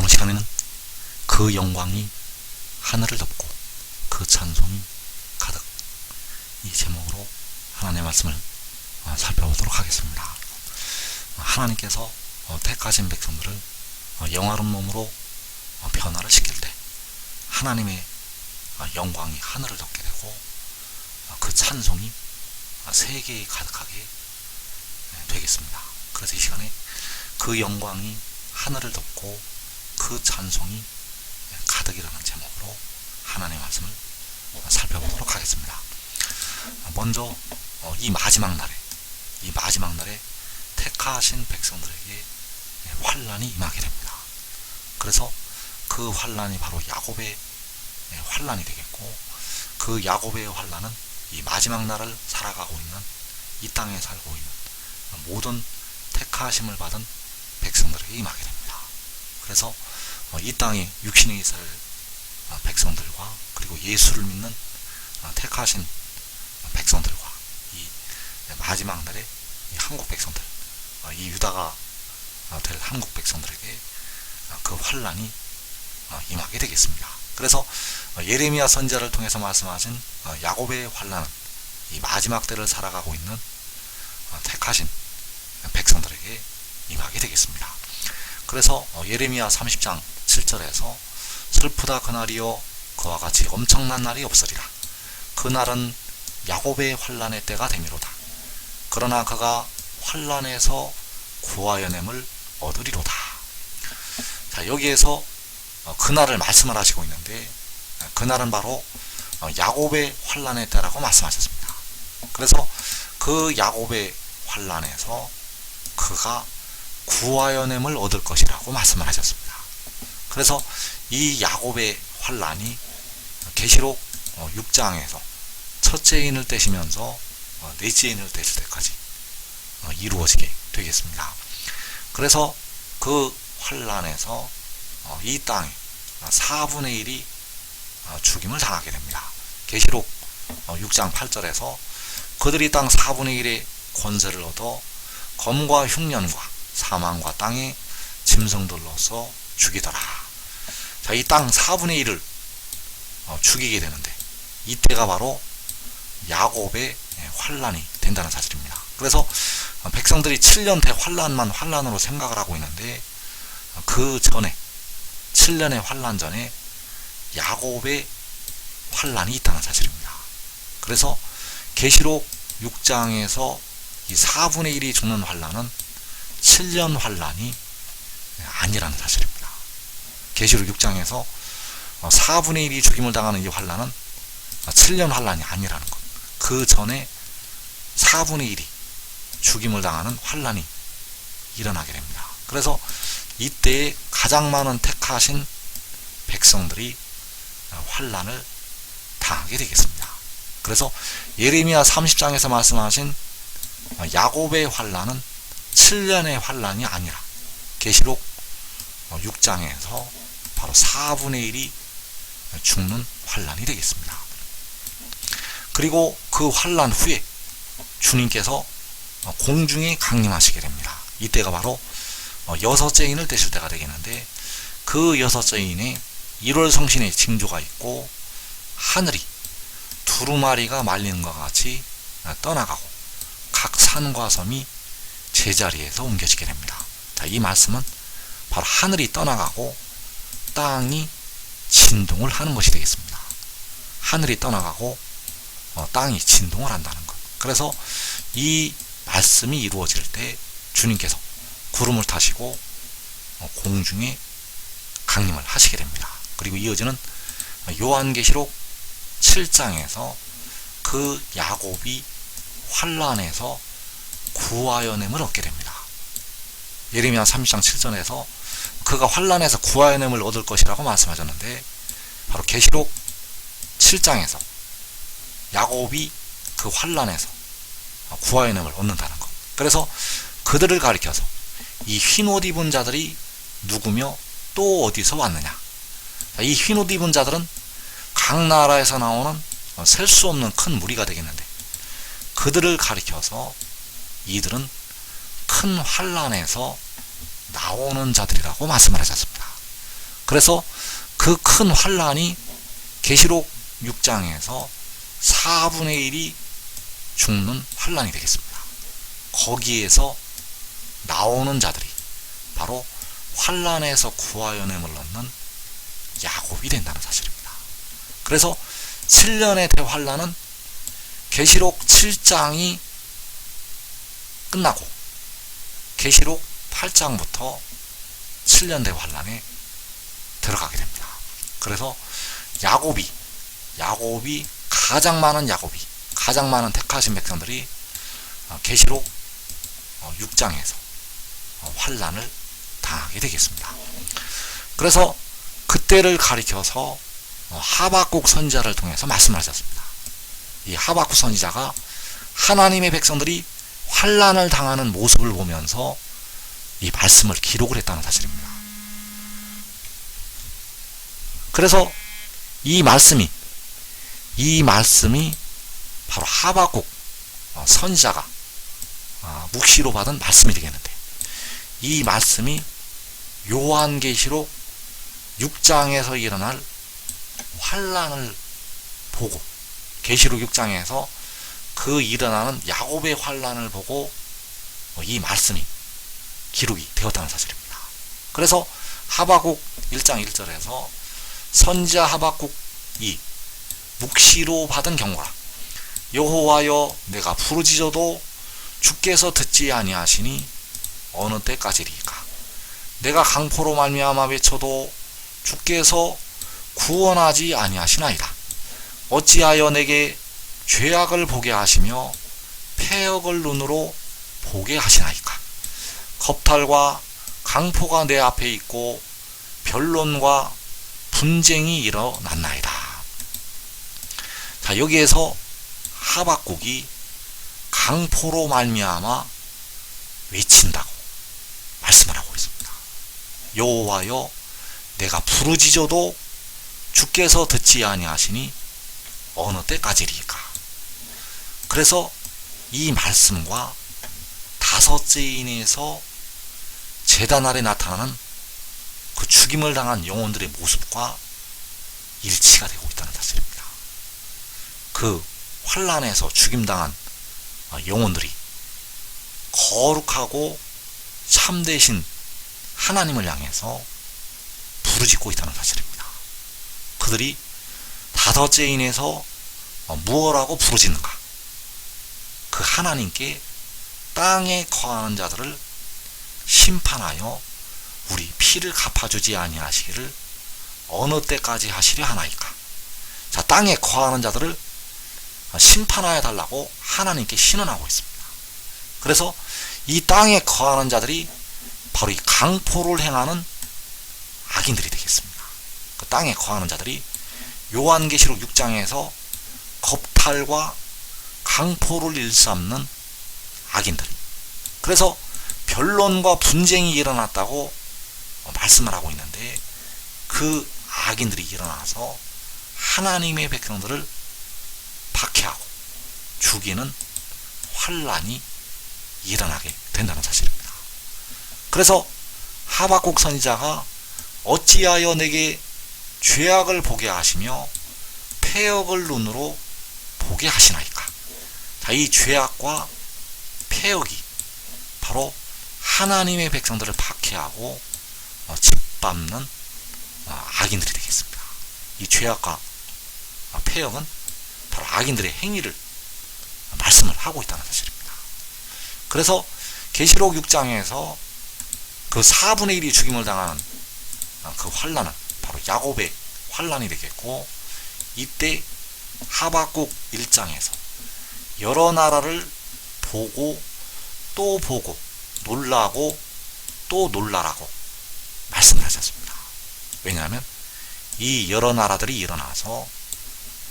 오늘 시간에는 그 영광이 하늘을 덮고 그 찬송이 가득, 이 제목으로 하나님의 말씀을 살펴보도록 하겠습니다. 하나님께서 택하신 백성들을 영화로운 몸으로 변화를 시킬 때 하나님의 영광이 하늘을 덮게 되고 그 찬송이 세계에 가득하게 되겠습니다. 그래서 이 시간에 그 영광이 하늘을 덮고 그 찬송이 가득이라는 제목으로 하나님의 말씀을 살펴보도록 하겠습니다. 먼저 이 마지막 날에 택하신 백성들에게 환난이 임하게 됩니다. 그래서 그 환난이 바로 야곱의 환난이 되겠고, 그 야곱의 환난은 이 마지막 날을 살아가고 있는, 이 땅에 살고 있는 모든 택하심을 받은 백성들에게 임하게 됩니다. 그래서 이 땅에 육신에 있을 백성들과 그리고 예수를 믿는 택하신 백성들과 이 마지막 날에 이 한국 백성들, 이 유다가 될 한국 백성들에게 그 환난이 임하게 되겠습니다. 그래서 예레미야 선지자를 통해서 말씀하신 야곱의 환난은 이 마지막 때를 살아가고 있는 택하신 백성들에게 임하게 되겠습니다. 그래서 예레미야 30장 7절에서 슬프다 그날이요 그와 같이 엄청난 날이 없으리라. 그날은 야곱의 환난의 때가 되미로다. 그러나 그가 환난에서 구하여냄을 얻으리로다. 자, 여기에서 그날을 말씀을 하시고 있는데, 그날은 바로 야곱의 환난의 때라고 말씀하셨습니다. 그래서 그 야곱의 환난에서 그가 구하여냄을 얻을 것이라고 말씀을 하셨습니다. 그래서 이 야곱의 환난이 계시록 6장에서 첫째 인을 떼시면서 넷째 인을 떼실 때까지 이루어지게 되겠습니다. 그래서 그 환난에서 이 땅에 4분의 1이 죽임을 당하게 됩니다. 계시록 6장 8절에서 그들이 땅 4분의 1의 권세를 얻어 검과 흉년과 사망과 땅의 짐승들로서 죽이더라. 자, 이 땅 4분의 1을 죽이게 되는데, 이때가 바로 야곱의 환난이 된다는 사실입니다. 그래서 백성들이 7년 대환난만 환난으로 생각을 하고 있는데, 그 전에 7년의 환난 전에 야곱의 환난이 있다는 사실입니다. 그래서 계시록 6장에서 이 4분의 1이 죽는 환난은 7년 환난이 아니라는 사실입니다. 계시록 6장에서 4분의 1이 죽임을 당하는 이 환난은 7년 환난이 아니라는 것. 그 전에 4분의 1이 죽임을 당하는 환난이 일어나게 됩니다. 그래서 이때에 가장 많은 택하신 백성들이 환난을 당하게 되겠습니다. 그래서 예레미야 30장에서 말씀하신 야곱의 환난은 7년의 환난이 아니라 계시록 6장에서 바로 4분의 1이 죽는 환난이 되겠습니다. 그리고 그 환난 후에 주님께서 공중에 강림하시게 됩니다. 이때가 바로 여섯째 인을 떼실 때가 되겠는데, 그 여섯째 인에 1월 성신의 징조가 있고 하늘이 두루마리가 말리는 것 같이 떠나가고 각 산과 섬이 제자리에서 옮겨지게 됩니다. 자, 이 말씀은 바로 하늘이 떠나가고 땅이 진동을 하는 것이 되겠습니다. 하늘이 떠나가고 땅이 진동을 한다는 것. 그래서 이 말씀이 이루어질 때 주님께서 구름을 타시고 공중에 강림을 하시게 됩니다. 그리고 이어지는 요한계시록 7장에서 그 야곱이 환난에서 구하여냄을 얻게 됩니다. 예레미야 30장 7절에서 그가 환난에서 구하여냄을 얻을 것이라고 말씀하셨는데, 바로 계시록 7장에서 야곱이 그 환난에서 구하여냄을 얻는다는 것. 그래서 그들을 가리켜서 이 흰옷 입은 자들이 누구며 또 어디서 왔느냐. 이 흰옷 입은 자들은 각 나라에서 나오는 셀 수 없는 큰 무리가 되겠는데, 그들을 가리켜서 이들은 큰 환난에서 나오는 자들이라고 말씀을 하셨습니다. 그래서 그 큰 환란이 계시록 6장에서 4분의 1이 죽는 환란이 되겠습니다. 거기에서 나오는 자들이 바로 환란에서 구하여냄을 얻는 야곱이 된다는 사실입니다. 그래서 7년의 대환란은 계시록 7장이 끝나고 계시록 8장부터 7년 대환란에 들어가게 됩니다. 그래서 야곱이 가장 많은 택하신 백성들이 계시록 6장에서 환란을 당하게 되겠습니다. 그래서 그때를 가리켜서 하박국 선지자를 통해서 말씀하셨습니다. 이 하박국 선지자가 하나님의 백성들이 환란을 당하는 모습을 보면서 이 말씀을 기록을 했다는 사실입니다. 그래서 이 말씀이 바로 하박국 선지자가 묵시로 받은 말씀이 되겠는데, 이 말씀이 요한계시록 6장에서 일어날 환란을 보고, 계시록 6장에서 그 일어나는 야곱의 환란을 보고 이 말씀이 기록이 되었다는 사실입니다. 그래서 하박국 1장 1절에서 선지자 하박국이 묵시로 받은 경고라. 여호와여, 내가 부르짖어도 주께서 듣지 아니하시니 어느 때까지리까? 내가 강포로 말미암아 외쳐도 주께서 구원하지 아니하시나이다. 어찌하여 내게 죄악을 보게 하시며 패역을 눈으로 보게 하시나이까? 겁탈과 강포가 내 앞에 있고 변론과 분쟁이 일어났나이다. 자, 여기에서 하박국이 강포로 말미암아 외친다고 말씀을 하고 있습니다. 여호와여, 내가 부르짖어도 주께서 듣지 아니하시니 어느 때까지리까? 그래서 이 말씀과 다섯째 인에서 제단 아래 나타나는 그 죽임을 당한 영혼들의 모습과 일치가 되고 있다는 사실입니다. 그 환란에서 죽임당한 영혼들이 거룩하고 참되신 하나님을 향해서 부르짖고 있다는 사실입니다. 그들이 다섯째 인에서 무엇라고 부르짖는가? 그 하나님께 땅에 거하는 자들을 심판하여 우리 피를 갚아주지 아니하시기를 어느 때까지 하시려 하나이까? 자, 땅에 거하는 자들을 심판하여 달라고 하나님께 신원하고 있습니다. 그래서 이 땅에 거하는 자들이 바로 이 강포를 행하는 악인들이 되겠습니다. 그 땅에 거하는 자들이 요한계시록 6장에서 겁탈과 강포를 일삼는 악인들, 그래서 변론과 분쟁이 일어났다고 말씀을 하고 있는데, 그 악인들이 일어나서 하나님의 백성들을 박해하고 죽이는 환란이 일어나게 된다는 사실입니다. 그래서 하박국 선지자가 어찌하여 내게 죄악을 보게 하시며 패역을 눈으로 보게 하시나이까? 자, 이 죄악과 패역이 바로 하나님의 백성들을 박해하고 짓밟는 악인들이 되겠습니다. 이 죄악과 패역은 바로 악인들의 행위를 말씀을 하고 있다는 사실입니다. 그래서 계시록 6장에서 그 4분의 1이 죽임을 당하는 그 환란은 바로 야곱의 환란이 되겠고, 이때 하박국 1장에서 여러 나라를 보고 또 보고 놀라고 또 놀라라고 말씀을 하셨습니다. 왜냐하면 이 여러 나라들이 일어나서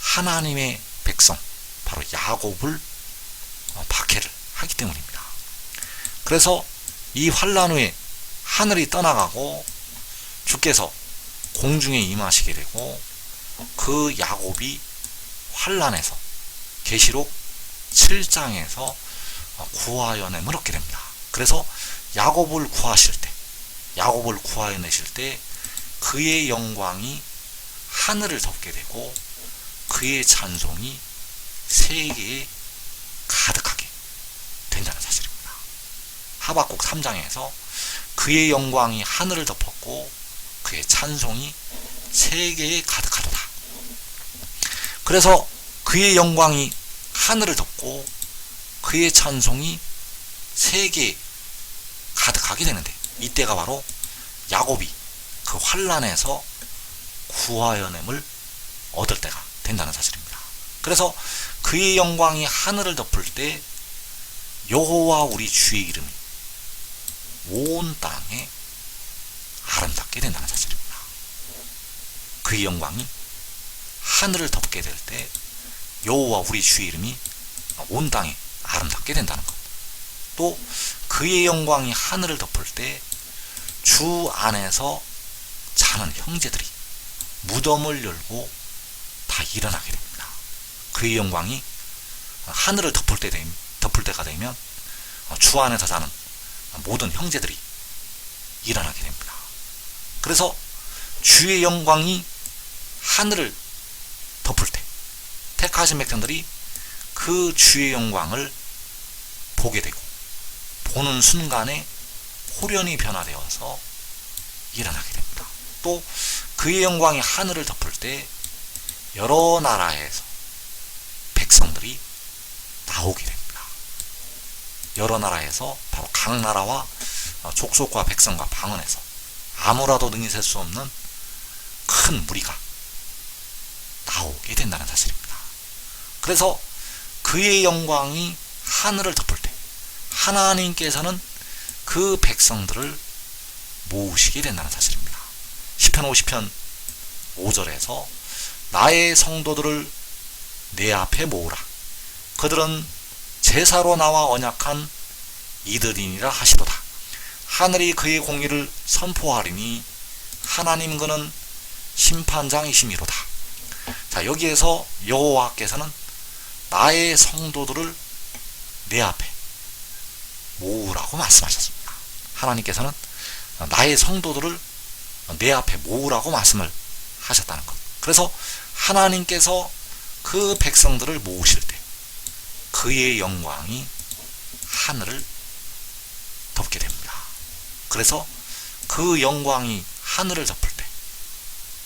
하나님의 백성 바로 야곱을 박해를 하기 때문입니다. 그래서 이 환란 후에 하늘이 떠나가고 주께서 공중에 임하시게 되고, 그 야곱이 환란에서 계시록 7장에서 구하여냄을 얻게 됩니다. 그래서 야곱을 구하실 때, 야곱을 구하여내실 때 그의 영광이 하늘을 덮게 되고 그의 찬송이 세계에 가득하게 된다는 사실입니다. 하박국 3장에서 그의 영광이 하늘을 덮었고 그의 찬송이 세계에 가득하도다. 그래서 그의 영광이 하늘을 덮고 그의 찬송이 세계에 가득하게 되는데, 이때가 바로 야곱이 그 환난에서 구하여냄을 얻을 때가 된다는 사실입니다. 그래서 그의 영광이 하늘을 덮을 때 여호와 우리 주의 이름이 온 땅에 아름답게 된다는 사실입니다. 그의 영광이 하늘을 덮게 될 때 여호와 우리 주의 이름이 온 땅에 아름답게 된다는 것. 또 그의 영광이 하늘을 덮을 때 주 안에서 자는 형제들이 무덤을 열고 다 일어나게 됩니다. 그의 영광이 하늘을 덮을 때가 되면 주 안에서 자는 모든 형제들이 일어나게 됩니다. 그래서 주의 영광이 하늘을 덮을 때 택하신 백성들이 그 주의 영광을 보게 되고 보는 순간에 호련히 변화되어서 일어나게 됩니다. 또 그의 영광이 하늘을 덮을 때 여러 나라에서 백성들이 나오게 됩니다. 여러 나라에서 바로 각 나라와 족속과 백성과 방언에서 아무라도 능히 셀 수 없는 큰 무리가 나오게 된다는 사실입니다. 그래서 그의 영광이 하늘을 덮을 때 하나님께서는 그 백성들을 모으시게 된다는 사실입니다. 시편 50편 5절에서 나의 성도들을 내 앞에 모으라. 그들은 제사로 나와 언약한 이들이니라 하시도다. 하늘이 그의 공의를 선포하리니 하나님 그는 심판장이시미로다. 자, 여기에서 여호와께서는 나의 성도들을 내 앞에 모으라고 말씀하셨습니다. 하나님께서는 나의 성도들을 내 앞에 모으라고 말씀을 하셨다는 것. 그래서 하나님께서 그 백성들을 모으실 때 그의 영광이 하늘을 덮게 됩니다. 그래서 그 영광이 하늘을 덮을 때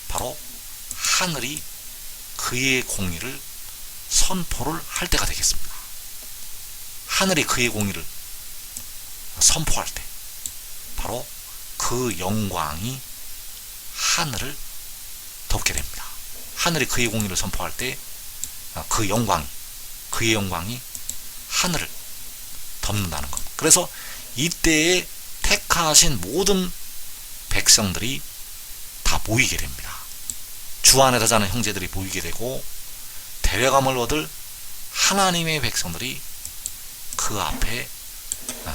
바로 하늘이 그의 공의를 선포를 할 때가 되겠습니다. 하늘이 그의 공의를 선포할 때 바로 그 영광이 하늘을 덮게 됩니다. 하늘이 그의 공의를 선포할 때 그의 영광이 하늘을 덮는다는 것. 그래서 이때에 택하신 모든 백성들이 다 모이게 됩니다. 주 안에서 자는 형제들이 모이게 되고 데려감을 얻을 하나님의 백성들이 그 앞에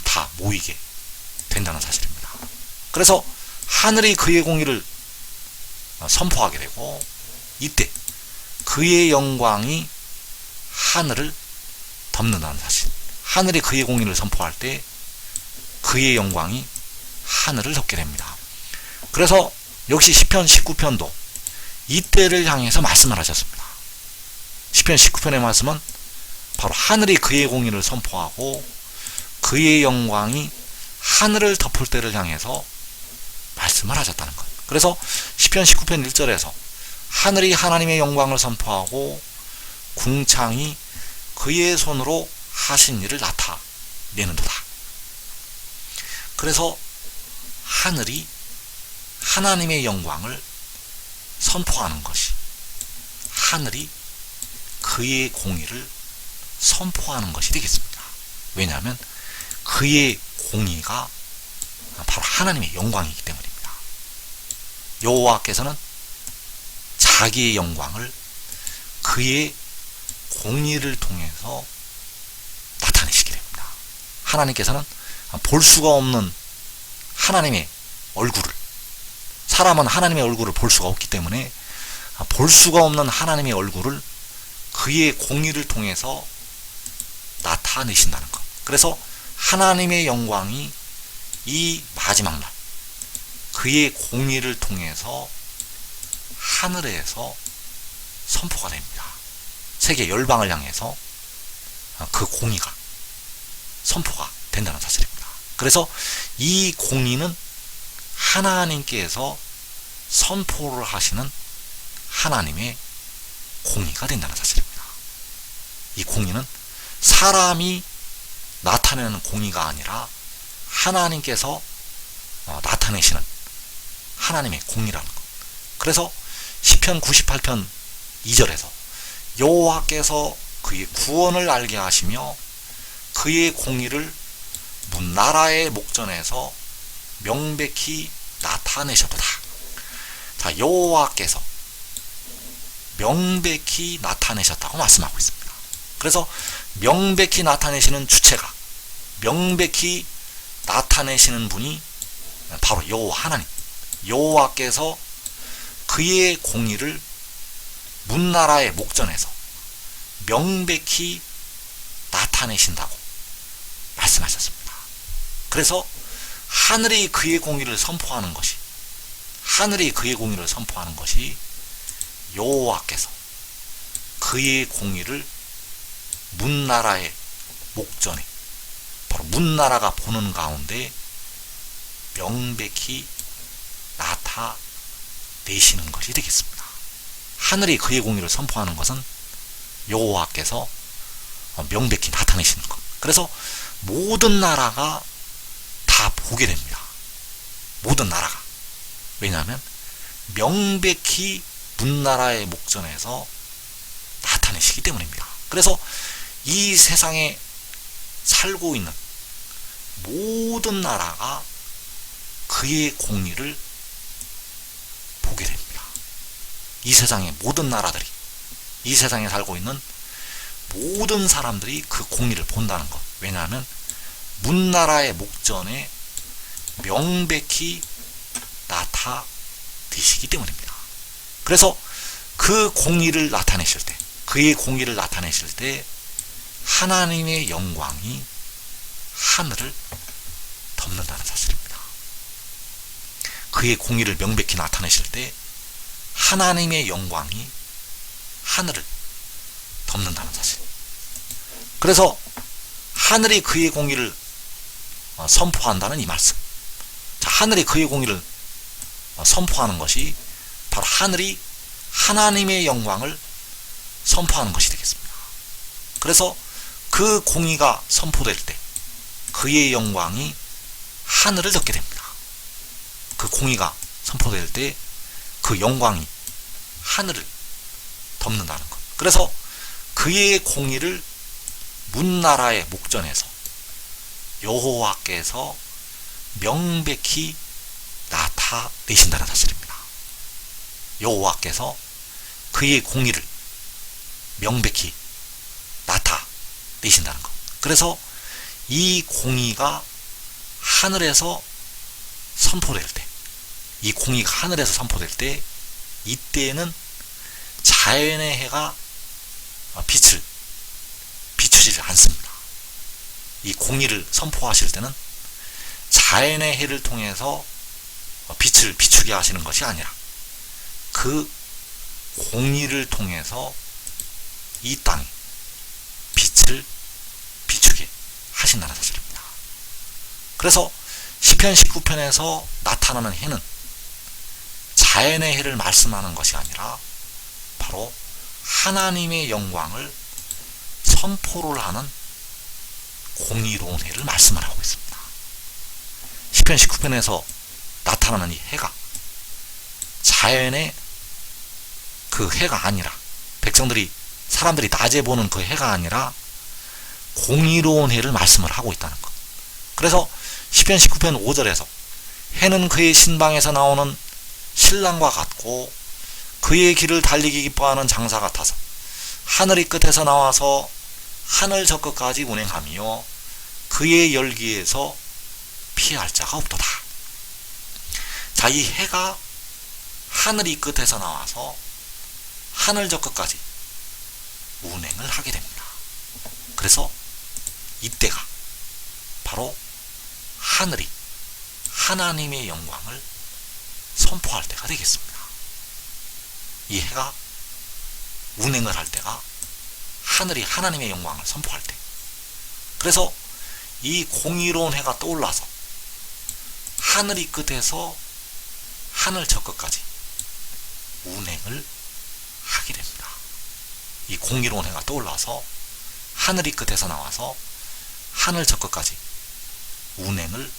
다 모이게 된다는 사실입니다. 그래서 하늘이 그의 공의를 선포하게 되고 이때 그의 영광이 하늘을 덮는다는 사실. 하늘이 그의 공의를 선포할 때 그의 영광이 하늘을 덮게 됩니다. 그래서 역시 시편 19편도 이때를 향해서 말씀을 하셨습니다. 시편 19편의 말씀은 바로 하늘이 그의 공의를 선포하고 그의 영광이 하늘을 덮을 때를 향해서 말씀을 하셨다는 것. 그래서 시편 19편 1절에서 하늘이 하나님의 영광을 선포하고 궁창이 그의 손으로 하신 일을 나타내는도다. 그래서 하늘이 하나님의 영광을 선포하는 것이 하늘이 그의 공의를 선포하는 것이 되겠습니다. 왜냐하면 그의 공의가 바로 하나님의 영광이기 때문입니다. 여호와께서는 자기의 영광을 그의 공의를 통해서 나타내시게 됩니다. 하나님께서는 볼 수가 없는 하나님의 얼굴을, 사람은 하나님의 얼굴을 볼 수가 없기 때문에 볼 수가 없는 하나님의 얼굴을 그의 공의를 통해서 나타내신다는 것. 그래서 하나님의 영광이 이 마지막 날 그의 공의를 통해서 하늘에서 선포가 됩니다. 세계 열방을 향해서 그 공의가 선포가 된다는 사실입니다. 그래서 이 공의는 하나님께서 선포를 하시는 하나님의 공의가 된다는 사실입니다. 이 공의는 사람이 나타내는 공의가 아니라 하나님께서 나타내시는 하나님의 공의라는 것. 그래서 시편 98편 2절에서 여호와께서 그의 구원을 알게 하시며 그의 공의를 문나라의 목전에서 명백히 나타내셨도다. 자, 여호와께서 명백히 나타내셨다고 말씀하고 있습니다. 그래서 명백히 나타내시는 주체가, 명백히 나타내시는 분이 바로 여호와 하나님, 여호와께서 그의 공의를 문나라의 목전에서 명백히 나타내신다고 말씀하셨습니다. 그래서 하늘이 그의 공의를 선포하는 것이, 하늘이 그의 공의를 선포하는 것이 여호와께서 그의 공의를 문나라의 목전에, 바로 문나라가 보는 가운데 명백히 나타내시는 것이 되겠습니다. 하늘이 그의 공의를 선포하는 것은 여호와께서 명백히 나타내시는 것. 그래서 모든 나라가 다 보게 됩니다. 모든 나라가. 왜냐하면 명백히 문나라의 목전에서 나타내시기 때문입니다. 그래서 이 세상에 살고 있는 모든 나라가 그의 공의를 보게 됩니다. 이 세상의 모든 나라들이, 이 세상에 살고 있는 모든 사람들이 그 공의를 본다는 것. 왜냐하면 문나라의 목전에 명백히 나타내시기 때문입니다. 그래서 그 공의를 나타내실 때, 그의 공의를 나타내실 때 하나님의 영광이 하늘을 덮는다는 사실입니다. 그의 공의를 명백히 나타내실 때 하나님의 영광이 하늘을 덮는다는 사실. 그래서 하늘이 그의 공의를 선포한다는 이 말씀. 자, 하늘이 그의 공의를 선포하는 것이 바로 하늘이 하나님의 영광을 선포하는 것이 되겠습니다. 그래서 그 공의가 선포될 때 그의 영광이 하늘을 덮게 됩니다. 그 공의가 선포될 때 그 영광이 하늘을 덮는다는 것. 그래서 그의 공의를 문나라의 목전에서 여호와께서 명백히 나타내신다는 사실입니다. 여호와께서 그의 공의를 명백히 나타내신다는 것. 그래서 이 공의가 하늘에서 선포될 때, 이 공의가 하늘에서 선포될 때, 이때에는 자연의 해가 빛을 비추지 않습니다. 이 공의를 선포하실 때는 자연의 해를 통해서 빛을 비추게 하시는 것이 아니라 그 공의를 통해서 이 땅에 빛을 비추게 하신다는 사실입니다. 그래서 시편 19편에서 나타나는 해는 자연의 해를 말씀하는 것이 아니라 바로 하나님의 영광을 선포를 하는 공의로운 해를 말씀을 하고 있습니다. 시편 19편에서 나타나는 이 해가 자연의 그 해가 아니라, 사람들이 낮에 보는 그 해가 아니라 공의로운 해를 말씀을 하고 있다는 것. 그래서 시편 19편 5절에서 해는 그의 신방에서 나오는 신랑과 같고 그의 길을 달리기 기뻐하는 장사 같아서 하늘이 끝에서 나와서 하늘 저 끝까지 운행하며 그의 열기에서 피할 자가 없도다. 자, 이 해가 하늘이 끝에서 나와서 하늘 저 끝까지 운행을 하게 됩니다. 그래서 이때가 바로 하늘이 하나님의 영광을 선포할 때가 되겠습니다. 이 해가 운행을 할 때가 하늘이 하나님의 영광을 선포할 때. 그래서 이 공의로운 해가 떠올라서 하늘이 끝에서 하늘 저 끝까지 운행을 하게 됩니다. 이 공의로운 해가 떠올라서 하늘이 끝에서 나와서 하늘 저 끝까지 운행을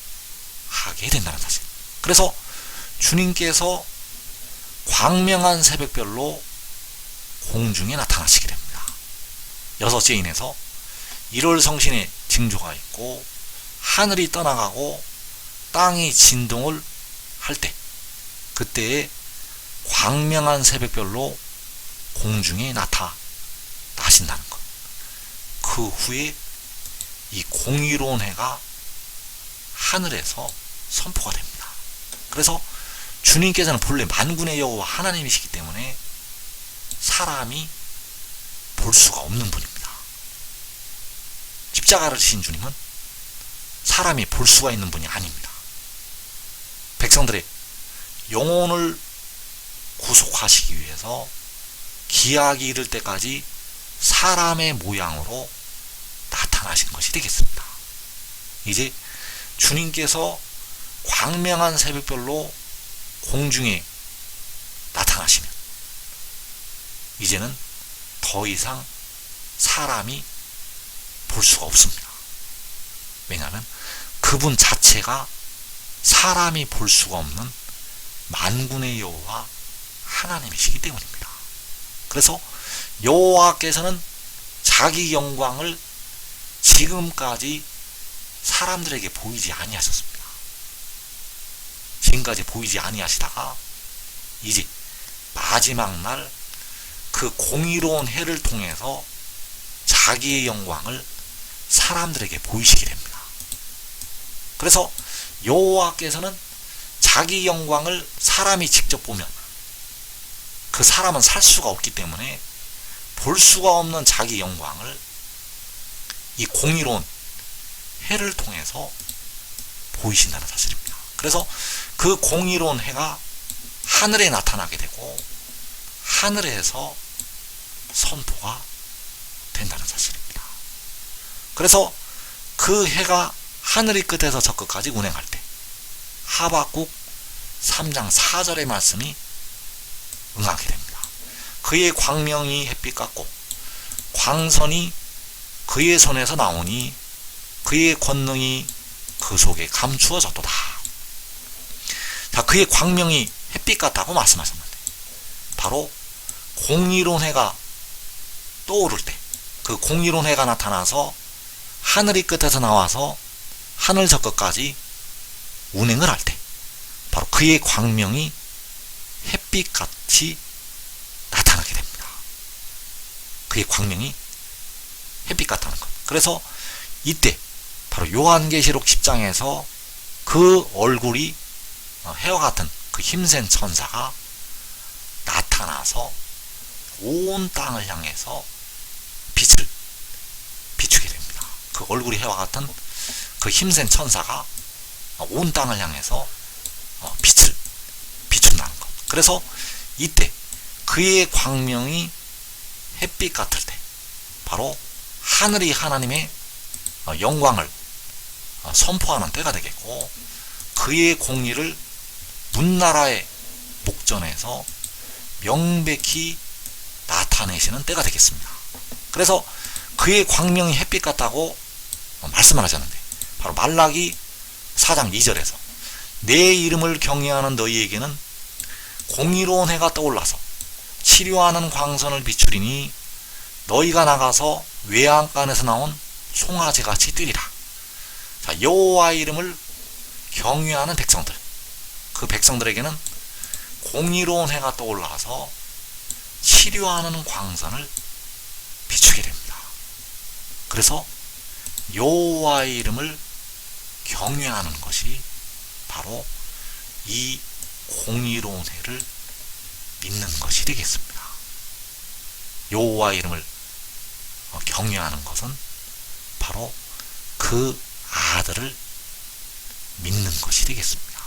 하게 된다는 사실. 그래서 주님께서 광명한 새벽별로 공중에 나타나시게 됩니다. 여섯째 인에서 1월 성신의 징조가 있고 하늘이 떠나가고 땅이 진동을 할 때, 그때에 광명한 새벽별로 공중에 나타나신다는 것. 그 후에 이 공의로운 해가 하늘에서 선포가 됩니다. 그래서 주님께서는 본래 만군의 여호와 하나님이시기 때문에 사람이 볼 수가 없는 분입니다. 십자가를 지신 주님은 사람이 볼 수가 있는 분이 아닙니다. 백성들의 영혼을 구속하시기 위해서 기약이 이를 때까지 사람의 모양으로 나타나신 것이 되겠습니다. 이제 주님께서 광명한 새벽별로 공중에 나타나시면 이제는 더 이상 사람이 볼 수가 없습니다. 왜냐하면 그분 자체가 사람이 볼 수가 없는 만군의 여호와 하나님이시기 때문입니다. 그래서 여호와께서는 자기 영광을 지금까지 사람들에게 보이지 아니하셨습니다. 지금까지 보이지 아니하시다가 이제 마지막 날 그 공의로운 해를 통해서 자기의 영광을 사람들에게 보이시게 됩니다. 그래서 여호와께서는 자기 영광을 사람이 직접 보면 그 사람은 살 수가 없기 때문에 볼 수가 없는 자기 영광을 이 공의로운 해를 통해서 보이신다는 사실입니다. 그래서 그 공의로운 해가 하늘에 나타나게 되고 하늘에서 선포가 된다는 사실입니다. 그래서 그 해가 하늘이 끝에서 저 끝까지 운행할 때 하박국 3장 4절의 말씀이 응하게 됩니다. 그의 광명이 햇빛 같고 광선이 그의 손에서 나오니 그의 권능이 그 속에 감추어졌도다. 자, 그의 광명이 햇빛 같다고 말씀하셨는데 바로 공의로운 해가 떠오를 때, 그 공의로운 해가 나타나서 하늘이 끝에서 나와서 하늘 저 끝까지 운행을 할 때 바로 그의 광명이 햇빛같이 나타나게 됩니다. 그의 광명이 햇빛 같다는 것. 그래서 이때 바로 요한계시록 10장에서 그 얼굴이 해와 같은 그 힘센 천사가 나타나서 온 땅을 향해서 빛을 비추게 됩니다. 그 얼굴이 해와 같은 그 힘센 천사가 온 땅을 향해서 빛을 비춘다는 것. 그래서 이때 그의 광명이 햇빛 같을 때 바로 하늘이 하나님의 영광을 선포하는 때가 되겠고 그의 공의를 문나라의 목전에서 명백히 나타내시는 때가 되겠습니다. 그래서 그의 광명이 햇빛 같다고 말씀을 하셨는데 바로 말라기 4장 2절에서 내 이름을 경외하는 너희에게는 공의로운 해가 떠올라서 치료하는 광선을 비추리니 너희가 나가서 외양간에서 나온 송아지같이 뛰리라. 자, 여호와의 이름을 경외하는 백성들, 그 백성들에게는 공의로운 해가 떠올라서 치료하는 광선을 비추게 됩니다. 그래서 여호와의 이름을 경외하는 것이 바로 이 공의로운 해를 믿는 것이 되겠습니다. 여호와의 이름을 경외하는 것은 바로 그 아들을 믿는 것이 되겠습니다.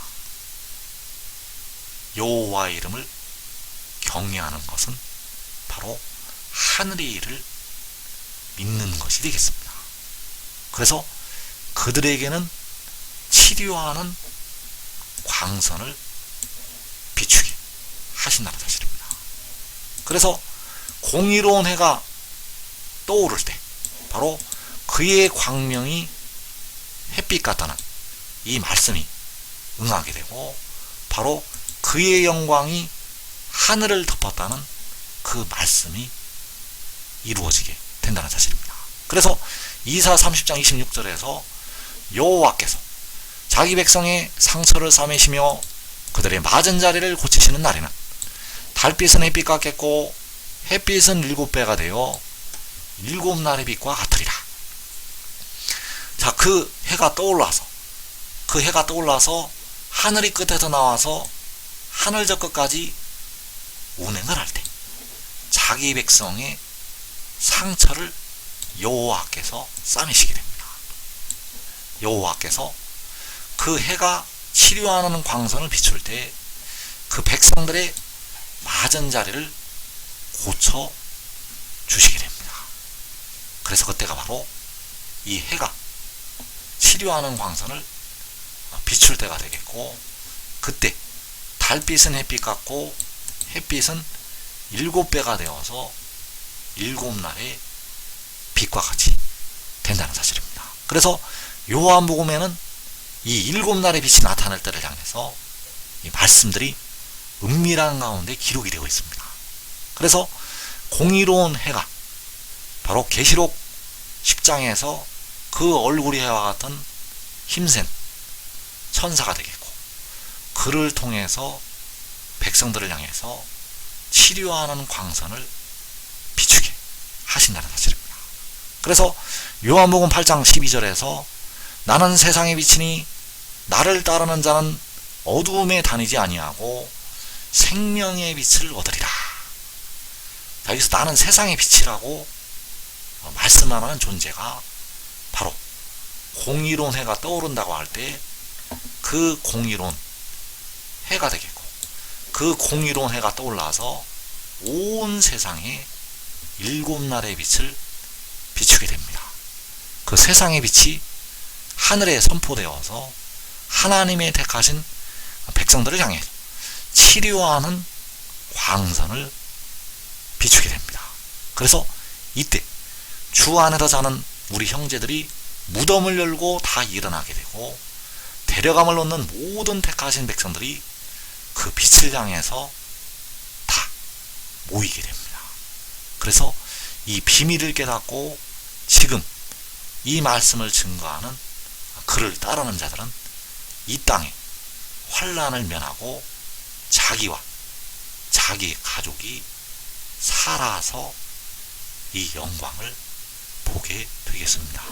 여호와의 이름을 경외하는 것은 바로 하늘의 일을 믿는 것이 되겠습니다. 그래서 그들에게는 치료하는 광선을 비추게 하신다는 사실입니다. 그래서 공의로운 해가 떠오를 때 바로 그의 광명이 햇빛 같다는 이 말씀이 응하게 되고, 바로 그의 영광이 하늘을 덮었다는 그 말씀이 이루어지게 된다는 사실입니다. 그래서 이사 30장 26절에서 여호와께서 자기 백성의 상처를 싸매시며 그들의 맞은 자리를 고치시는 날에는 달빛은 햇빛 같겠고 햇빛은 7배가 되어 7날의 빛과 같으리라. 자, 그 해가 떠올라서 하늘이 끝에서 나와서 하늘 저 끝까지 운행을 할 때 자기 백성의 상처를 여호와께서 싸매시게 됩니다. 여호와께서 그 해가 치료하는 광선을 비출 때 그 백성들의 맞은 자리를 고쳐 주시게 됩니다. 그래서 그때가 바로 이 해가 치료하는 광선을 비출 때가 되겠고, 그때 달빛은 햇빛 같고 햇빛은 7배가 되어서 7날의 빛과 같이 된다는 사실입니다. 그래서 요한복음에는 이 7날의 빛이 나타날 때를 향해서 이 말씀들이 은밀한 가운데 기록이 되어 있습니다. 그래서 공의로운 해가 바로 계시록 10장에서 그 얼굴이 해와 같은 힘센 천사가 되겠고, 그를 통해서 백성들을 향해서 치료하는 광선을 비추게 하신다는 사실입니다. 그래서 요한복음 8장 12절에서 나는 세상의 빛이니 나를 따르는 자는 어두움에 다니지 아니하고 생명의 빛을 얻으리라. 자, 여기서 나는 세상의 빛이라고 말씀하는 존재가 바로 공의로운 해가 떠오른다고 할 때 그 공의로운 해가 되겠고, 그 공의로운 해가 떠올라서 온 세상에 7날의 빛을 비추게 됩니다. 그 세상의 빛이 하늘에 선포되어서 하나님의 택하신 백성들을 향해 치료하는 광선을 비추게 됩니다. 그래서 이때 주 안에서 자는 우리 형제들이 무덤을 열고 다 일어나게 되고, 데려감을 놓는 모든 택하신 백성들이 그 빛을 향해서 다 모이게 됩니다. 그래서 이 비밀을 깨닫고 지금 이 말씀을 증거하는 그를 따르는 자들은 이 땅에 환난을 면하고 자기와 자기 가족이 살아서 이 영광을 보게 되겠습니다.